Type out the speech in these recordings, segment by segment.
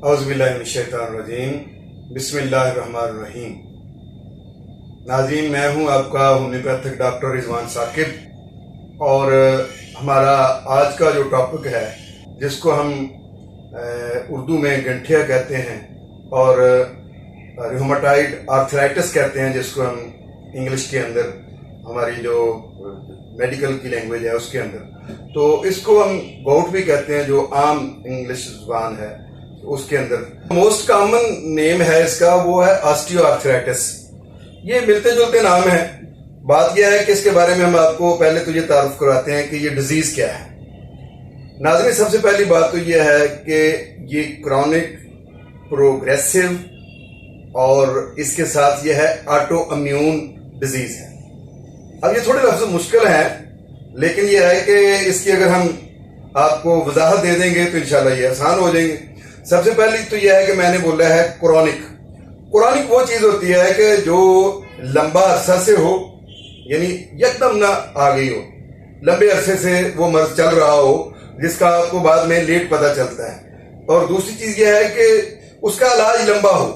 औज़ुबिल्लाहि मिनश्शैतानिर्रजीम बिस्मिल्लाहिर्रहमानिर्रहीम। नाज़रीन, मैं हूं आपका होम्योपैथिक डॉक्टर रिजवान साकिब और हमारा आज का जो टॉपिक है जिसको हम उर्दू में गंठिया कहते हैं और रूमेटॉइड आर्थराइटिस कहते हैं, जिसको हम इंग्लिश के अंदर हमारी जो मेडिकल की लैंग्वेज है उसके अंदर, तो इसको हम गोट भी कहते हैं जो आम इंग्लिश ज़ुबान है उसके अंदर। मोस्ट कॉमन नेम है इसका, वो है ऑस्टियोआर्थराइटिस। ये मिलते जुलते नाम है। बात यह है कि इसके बारे में हम आपको पहले तो ये तारुफ करवाते हैं कि ये डिजीज क्या है। नाज़रीन, सबसे पहली बात तो ये है कि ये क्रॉनिक, प्रोग्रेसिव और इसके साथ ये है ऑटो इम्यून डिजीज है। अब ये थोड़े लफ्ज़ मुश्किल हैं, लेकिन ये है कि इसकी अगर हम आपको वजाहत दे देंगे तो इंशाल्लाह ये आसान हो जाएंगे। सबसे पहली तो यह है कि मैंने बोला है क्रॉनिक वो चीज होती है कि जो लंबा अरसा से हो, यानी यकदम ना आ गई हो, लंबे अरसे से वो मर्ज चल रहा हो जिसका आपको बाद में लेट पता चलता है। और दूसरी चीज यह है कि उसका इलाज लंबा हो,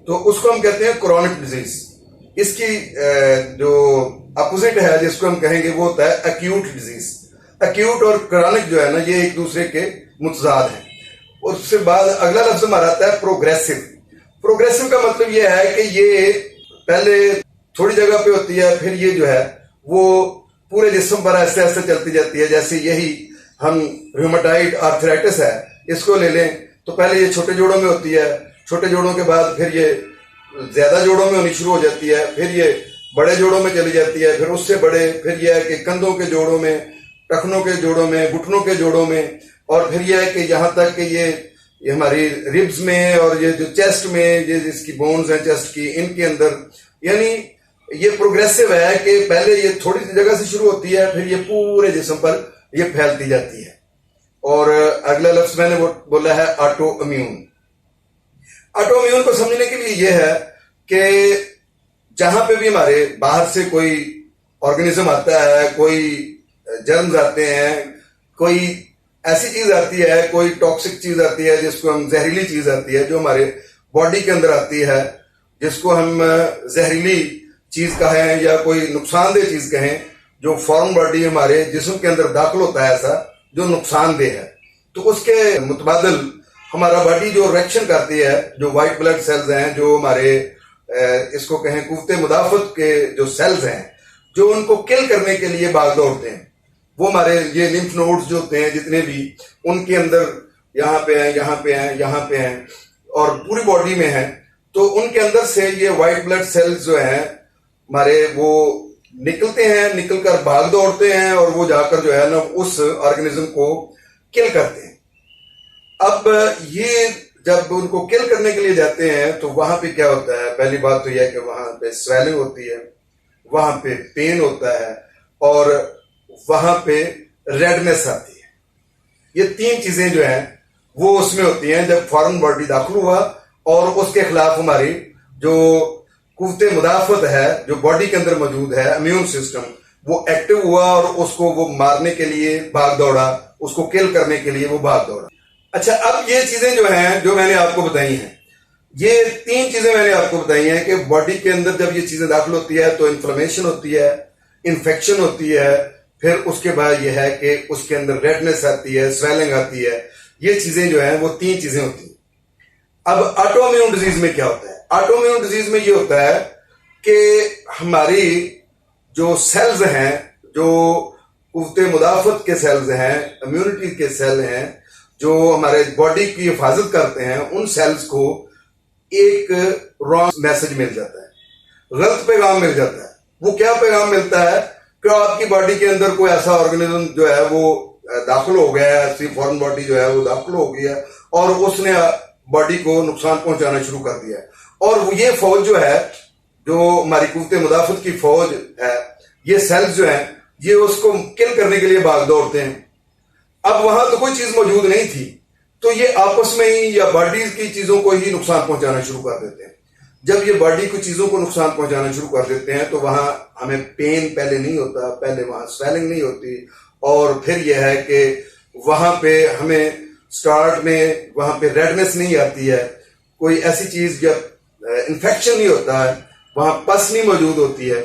तो उसको हम कहते हैं क्रॉनिक डिजीज। इसकी जो अपोजिट है जिसको हम कहेंगे वो होता है एक्यूट डिजीज। एक्यूट और क्रॉनिक जो है ना, ये एक दूसरे के मुतजाद हैं। उसके बाद अगला लफ्ज हमारा आता है प्रोग्रेसिव का मतलब ये है कि ये पहले थोड़ी जगह पे होती है, फिर ये जो है वो पूरे जिस्म पर ऐसे ऐसे चलती जाती है। जैसे यही हम रूमेटॉइड आर्थराइटिस है, इसको ले लें तो पहले ये छोटे जोड़ों में होती है, छोटे जोड़ों के बाद फिर ये ज्यादा जोड़ों में होनी शुरू हो जाती है, फिर ये बड़े जोड़ों में चली जाती है, फिर उससे बड़े, फिर यह है कि कंधों के जोड़ों में, टखनों के जोड़ों में, घुटनों के जोड़ों में, और फिर यह है कि यहाँ तक कि ये हमारी रिब्स में और ये जो चेस्ट में, ये जिसकी बोन्स हैं चेस्ट की, इनके अंदर, यानी ये प्रोग्रेसिव है कि पहले ये थोड़ी सी जगह से शुरू होती है, फिर ये पूरे जिस्म पर ये फैलती जाती है। और अगला लफ्ज मैंने बोला है ऑटो इम्यून। ऑटो इम्यून को समझने के लिए ये है कि जहां पे भी हमारे बाहर से कोई ऑर्गेनिज्म आता है, कोई जर्म्स आते हैं, कोई ऐसी चीज आती है, कोई टॉक्सिक चीज आती है जिसको हम जहरीली चीज आती है जो हमारे बॉडी के अंदर आती है, जिसको हम जहरीली चीज कहें या कोई नुकसानदेह चीज कहें, जो फॉरेन बॉडी हमारे जिस्म के अंदर दाखिल होता है ऐसा जो नुकसानदेह है, तो उसके मुतबादिल हमारा बॉडी जो रिएक्शन करती है, जो व्हाइट ब्लड सेल्स हैं, जो हमारे इसको कहें कुव्वते मुदाफत के जो सेल्स हैं, जो उनको किल करने के लिए भाग दौड़ते हैं, वो हमारे ये लिम्फ नोड्स जो होते हैं जितने भी, उनके अंदर यहाँ पे हैं, यहाँ पे हैं, यहाँ पे हैं और पूरी बॉडी में हैं, तो उनके अंदर से ये व्हाइट ब्लड सेल्स जो हैं हमारे, वो निकलते हैं, निकलकर भाग दौड़ते हैं और वो जाकर जो है ना उस ऑर्गेनिज्म को किल करते हैं। अब ये जब उनको किल करने के लिए जाते हैं तो वहां पे क्या होता है, पहली बात तो यह है कि वहां पे स्वेलिंग होती है, वहां पे पेन होता है और वहां पे रेडनेस आती है। ये तीन चीजें जो हैं वो उसमें होती हैं जब फॉरेन बॉडी दाखिल हुआ और उसके खिलाफ हमारी जो कुव्वते मुदाफत है जो बॉडी के अंदर मौजूद है, इम्यून सिस्टम, वो एक्टिव हुआ और उसको वो मारने के लिए भाग दौड़ा, उसको किल करने के लिए वो भाग दौड़ा। अच्छा, अब ये चीजें जो हैं जो मैंने आपको बताई हैं, ये तीन चीजें मैंने आपको बताई हैं कि बॉडी के अंदर जब ये चीजें दाखिल होती है तो इन्फ्लेमेशन होती है, इन्फेक्शन होती है, फिर उसके बाद यह है कि उसके अंदर रेडनेस आती है, स्वेलिंग आती है। ये चीजें जो हैं वो तीन चीजें होती हैं। अब ऑटो इम्यून डिजीज में क्या होता है? ऑटो इम्यून डिजीज में ये होता है कि हमारी जो सेल्स हैं, जो कुव्वते मुदाफत के सेल्स हैं, इम्यूनिटी के सेल हैं, जो हमारे बॉडी की हिफाजत करते हैं, उन सेल्स को एक रॉन्ग मैसेज मिल जाता है, गलत पैगाम मिल जाता है। वो क्या पैगाम मिलता है कि आपकी बॉडी के अंदर कोई ऐसा ऑर्गेनिज्म जो है वो दाखिल हो गया है, ऐसी फॉरेन बॉडी जो है वो दाखिल हो गई है और उसने बॉडी को नुकसान पहुंचाना शुरू कर दिया है। और ये फौज जो है, जो हमारी कुव्वते मुदाफत की फौज है, ये सेल्स जो हैं ये उसको किल करने के लिए भाग दौड़ते हैं। अब वहां तो कोई चीज मौजूद नहीं थी, तो ये आपस में ही या बॉडी की चीजों को ही नुकसान पहुंचाना शुरू कर देते हैं। जब ये बॉडी को चीजों को नुकसान पहुंचाना शुरू कर देते हैं तो वहां हमें पेन पहले नहीं होता, पहले वहां स्वेलिंग नहीं होती, और फिर यह है कि वहां पे हमें سٹارٹ میں وہاں پہ ریڈنس نہیں آتی ہے، کوئی ایسی چیز جب انفیکشن نہیں ہوتا ہے، وہاں پس نہیں موجود ہوتی ہے،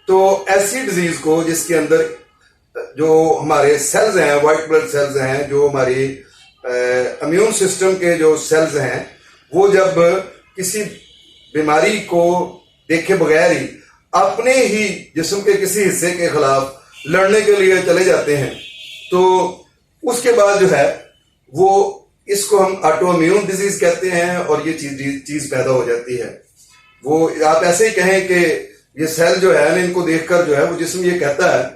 تو ایسی ڈیزیز کو جس کے اندر جو ہمارے سیلز ہیں، وائٹ بلڈ سیلز ہیں، جو ہماری امیون سسٹم کے جو سیلز ہیں، وہ جب کسی بیماری کو دیکھے بغیر ہی اپنے ہی جسم کے کسی حصے کے خلاف لڑنے کے لیے چلے جاتے ہیں، تو اس کے بعد جو ہے وہ اس کو ہم آٹو امیون ڈیزیز کہتے ہیں، اور یہ چیز پیدا ہو جاتی ہے۔ وہ آپ ایسے ہی کہیں کہ یہ سیل جو ہے نا، ان کو دیکھ کر جو ہے وہ جسم یہ کہتا ہے،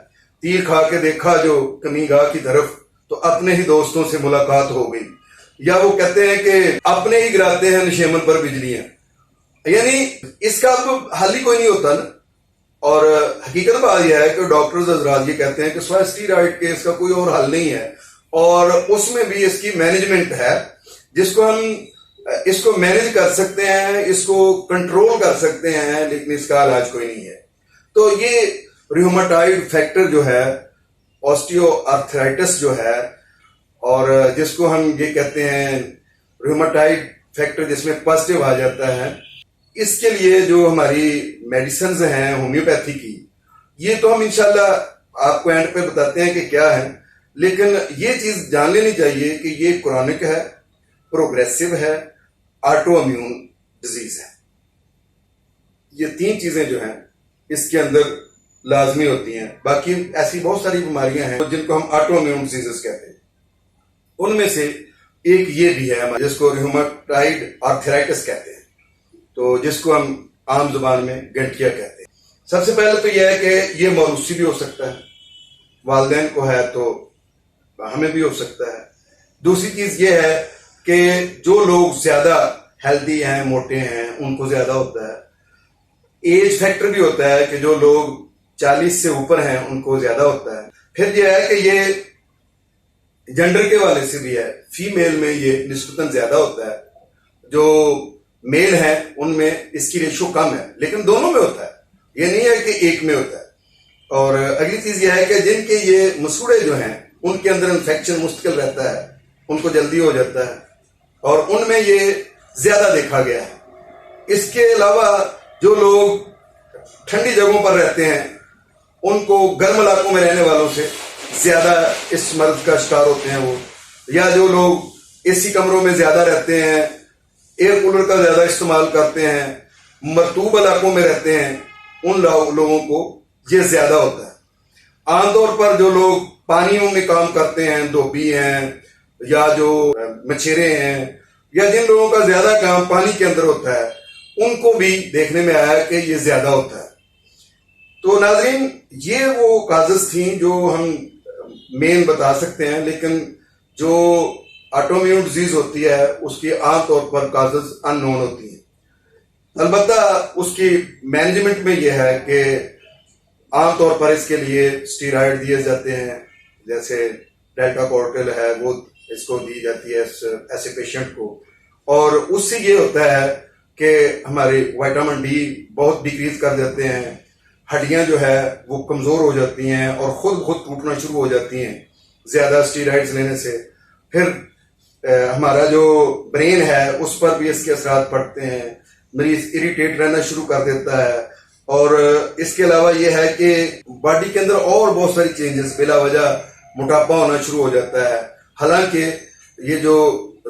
تیر کھا کے دیکھا جو کمی گاہ کی طرف، تو اپنے ہی دوستوں سے ملاقات ہو گئی، یا وہ کہتے ہیں کہ اپنے ہی گراتے ہیں نشیمن پر بجلیاں، یعنی اس کا اب حل ہی کوئی نہیں ہوتا نا۔ اور حقیقت بات یہ ہے کہ ڈاکٹرز حضرات یہ کہتے ہیں کہ سوائے اسٹیرائڈ کے اس کا کوئی اور حل نہیں ہے، اور اس میں بھی اس کی مینجمنٹ ہے، جس کو ہم اس کو مینج کر سکتے ہیں، اس کو کنٹرول کر سکتے ہیں، لیکن اس کا علاج کوئی نہیں ہے۔ تو یہ ریوماٹائڈ فیکٹر جو ہے، آسٹیو آرتھرائٹس جو ہے، اور جس کو ہم یہ کہتے ہیں ریوماٹائڈ فیکٹر جس میں پازیٹیو آ جاتا ہے، اس کے لیے جو ہماری میڈیسنز ہیں ہومیوپیتھی کی، یہ تو ہم انشاءاللہ آپ کو اینڈ پہ بتاتے ہیں کہ کیا ہے، لیکن یہ چیز جان لینی چاہیے کہ یہ کرونک ہے، پروگریسو ہے، آٹو امیون ڈیزیز ہے۔ یہ تین چیزیں جو ہیں اس کے اندر لازمی ہوتی ہیں۔ باقی ایسی بہت ساری بیماریاں ہیں جن کو ہم آٹو امیون ڈیزیز کہتے ہیں، ان میں سے ایک یہ بھی ہے جس کو ریوماٹائڈ آرتھرائٹس کہتے ہیں، تو جس کو ہم عام زبان میں گنٹیا کہتے ہیں۔ سب سے پہلے تو یہ ہے کہ یہ موروثی بھی ہو سکتا ہے، والدین کو ہے تو ہمیں بھی ہو سکتا ہے۔ دوسری چیز یہ ہے کہ جو لوگ زیادہ ہیلدی ہیں، موٹے ہیں، ان کو زیادہ ہوتا ہے۔ ایج فیکٹر بھی ہوتا ہے کہ جو لوگ 40 سے اوپر ہیں ان کو زیادہ ہوتا ہے۔ پھر یہ ہے کہ یہ جنڈر کے والے سے بھی ہے، فیمیل میں یہ نسبتاً زیادہ ہوتا ہے، جو میل ہیں ان میں اس کی ریشو کم ہے، لیکن دونوں میں ہوتا ہے، یہ نہیں ہے کہ ایک میں ہوتا ہے۔ اور اگلی چیز یہ ہے کہ جن کے یہ مسوڑے جو ہیں ان کے اندر انفیکشن مستقل رہتا ہے، ان کو جلدی ہو جاتا ہے، اور ان میں یہ زیادہ دیکھا گیا ہے۔ اس کے علاوہ جو لوگ ٹھنڈی جگہوں پر رہتے ہیں ان کو گرم علاقوں میں رہنے والوں سے زیادہ اس مرض کا شکار ہوتے ہیں وہ، یا جو لوگ اے سی کمروں میں زیادہ رہتے ہیں، ایئر کولر کا زیادہ استعمال کرتے ہیں، مرطوب علاقوں میں رہتے ہیں، ان لوگوں کو یہ زیادہ ہوتا ہے۔ عام طور پر جو لوگ پانیوں میں کام کرتے ہیں، دھوبی ہیں یا جو مچھیرے ہیں، یا جن لوگوں کا زیادہ کام پانی کے اندر ہوتا ہے، ان کو بھی دیکھنے میں آیا کہ یہ زیادہ ہوتا ہے۔ تو ناظرین، یہ وہ کازز تھیں جو ہم مین بتا سکتے ہیں، لیکن جو آٹو امیون ڈیزیز ہوتی ہے اس کی عام طور پر کازز ان نون ہوتی ہیں۔ البتہ اس کی مینجمنٹ میں یہ ہے کہ عام طور پر اس کے لیے اسٹیرائڈ دیے جاتے ہیں، جیسے ڈیلٹا کورٹل ہے وہ اس کو دی جاتی ہے ایسے پیشنٹ کو، اور اس سے یہ ہوتا ہے کہ ہمارے وائٹامن ڈی بہت ڈیکریز کر دیتے ہیں، ہڈیاں جو ہے وہ کمزور ہو جاتی ہیں اور خود ٹوٹنا شروع ہو جاتی ہیں زیادہ اسٹیرائڈز لینے سے۔ پھر ہمارا جو برین ہے اس پر بھی اس کے اثرات پڑتے ہیں، مریض اریٹیٹ رہنا شروع کر دیتا ہے، اور اس کے علاوہ یہ ہے کہ باڈی کے اندر اور بہت ساری چینجز، بلا وجہ موٹاپا ہونا شروع ہو جاتا ہے۔ حالانکہ یہ جو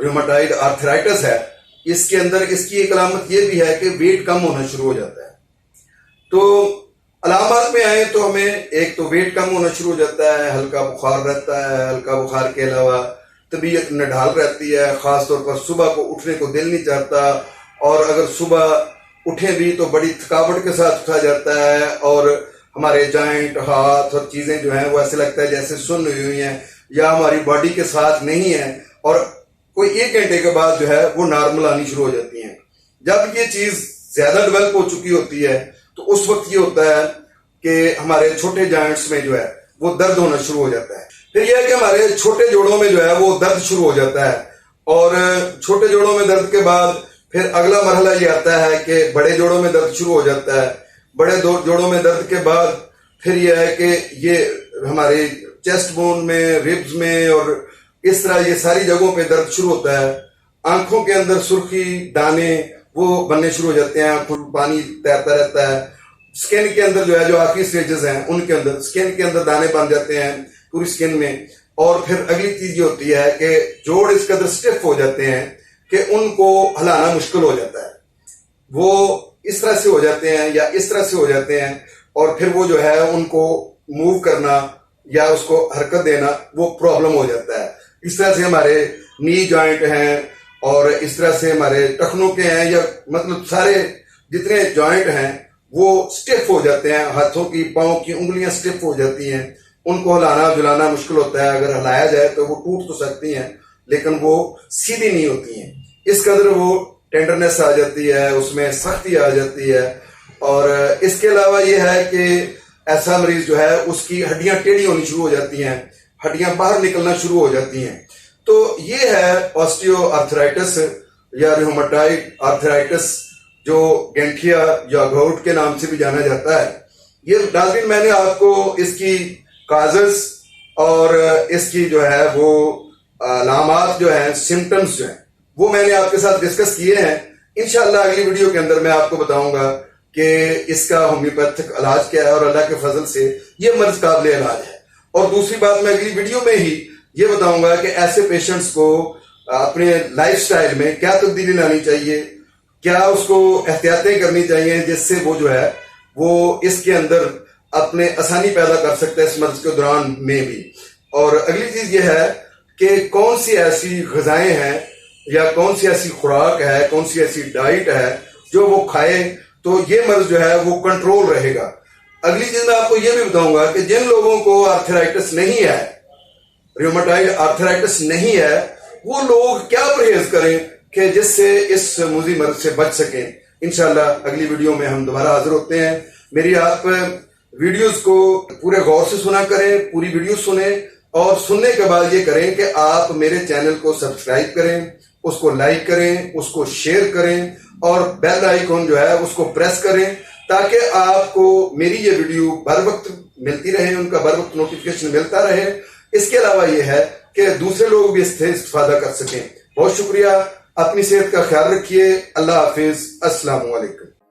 ریوماٹائڈ آرتھرائٹس ہے اس کے اندر اس کی ایک علامت یہ بھی ہے کہ ویٹ کم ہونا شروع ہو جاتا ہے۔ تو علامات میں آئے تو ہمیں ایک تو ویٹ کم ہونا شروع ہو جاتا ہے، ہلکا بخار رہتا ہے، ہلکا بخار کے علاوہ طبیعت نڈھال رہتی ہے، خاص طور پر صبح کو اٹھنے کو دل نہیں چاہتا، اور اگر صبح اٹھیں بھی تو بڑی تھکاوٹ کے ساتھ اٹھا جاتا ہے، اور ہمارے جوائنٹ، ہاتھ اور چیزیں جو ہیں وہ ایسے لگتا ہے جیسے سن ہوئی ہیں یا ہماری باڈی کے ساتھ نہیں ہیں، اور کوئی 1 گھنٹے کے بعد جو ہے وہ نارمل آنی شروع ہو جاتی ہیں۔ جب یہ چیز زیادہ ڈیولپ ہو چکی ہوتی ہے تو اس وقت یہ ہوتا ہے کہ ہمارے چھوٹے جوائنٹس میں جو ہے وہ درد ہونا شروع ہو جاتا ہے۔ پھر یہ ہے کہ ہمارے چھوٹے جوڑوں میں جو ہے وہ درد شروع ہو جاتا ہے، اور چھوٹے جوڑوں میں درد کے بعد پھر اگلا مرحلہ یہ آتا ہے کہ بڑے جوڑوں میں درد شروع ہو جاتا ہے۔ بڑے جوڑوں میں درد کے بعد پھر یہ ہے کہ یہ ہمارے چیسٹ بون میں، ریبز میں اور इस तरह ये सारी जगहों पे दर्द शुरू होता है। आंखों के अंदर सुर्खी दाने वो बनने शुरू हो जाते हैं, आंखों में पानी तैरता रहता है। स्किन के अंदर जो है, जो आखिरी स्टेजेस हैं उनके अंदर स्किन के अंदर दाने बन जाते हैं पूरी स्किन में। और फिर अगली चीज ये होती है कि जोड़ इस कदर स्टिफ हो जाते हैं कि उनको हिलाना मुश्किल हो जाता है। वो इस तरह से हो जाते हैं या इस तरह से हो जाते हैं, और फिर वो जो है उनको मूव करना या उसको हरकत देना वो प्रॉब्लम हो जाता है। इस तरह से हमारे नी जॉइंट हैं और इस तरह से हमारे टखनों के हैं, या मतलब सारे जितने जॉइंट हैं वो स्टिफ हो जाते हैं। हाथों की पाँव की उंगलियां स्टिफ हो जाती हैं, उनको हिलाना जुलाना मुश्किल होता है। अगर हिलाया जाए तो वो टूट तो सकती हैं लेकिन वो सीधी नहीं होती हैं। इस कदर वो टेंडरनेस आ जाती है, उसमें सख्ती आ जाती है। और इसके अलावा ये है कि ऐसा मरीज जो है उसकी हड्डियां टेढ़ी होनी शुरू हो जाती हैं, हड्डियां बाहर निकलना शुरू हो जाती हैं। तो ये है ऑस्टियो आर्थराइटिस या रूमेटॉइड आर्थराइटिस, जो गैंठिया या घोट के नाम से भी जाना जाता है। ये नाज़रीन मैंने आपको इसकी काजेस और इसकी जो है वो अलामात जो है, सिम्टम्स जो हैं, वो मैंने आपके साथ डिस्कस किए हैं। इंशाल्लाह अगली वीडियो के अंदर मैं आपको बताऊंगा कि इसका होम्योपैथिक इलाज क्या है, और अल्लाह के फजल से ये मर्ज काबिल इलाज है। और दूसरी बात, मैं अगली वीडियो में ही ये बताऊंगा कि ऐसे पेशेंट्स को अपने लाइफस्टाइल में क्या तब्दीली लानी चाहिए, क्या उसको एहतियातें करनी चाहिए जिससे वो जो है वो इसके अंदर अपने आसानी पैदा कर सकता है इस मर्ज के दौरान में भी। और अगली चीज ये है कि कौन सी ऐसी ग़िज़ाएं हैं या कौन सी ऐसी खुराक है, कौन सी ऐसी डाइट है जो वो खाए तो ये मर्ज जो है वो कंट्रोल रहेगा। अगली चीज मैं आपको ये भी बताऊंगा कि जिन लोगों को आर्थराइटिस नहीं है, रूमेटॉइड आर्थराइटिस नहीं है, वो लोग क्या परहेज करें कि जिससे इस मुज़ी मर्ज से बच सकें। इंशाल्लाह अगली वीडियो में हम दोबारा हाजिर होते हैं। मेरी आप वीडियोस को पूरे गौर से सुना करें, पूरी वीडियो सुने, और सुनने के बाद ये करें कि आप मेरे चैनल को सब्सक्राइब करें, उसको लाइक करें, उसको शेयर करें, और बेल आइकॉन जो है उसको प्रेस करें, ताकि आपको मेरी ये वीडियो बर वक्त मिलती रहे, उनका बर वक्त नोटिफिकेशन मिलता रहे। इसके अलावा ये है कि दूसरे लोग भी इससे इस्तेफादा कर सकें। बहुत शुक्रिया, अपनी सेहत का ख्याल रखिए। अल्लाह हाफिज, अस्सलाम वालेकुम।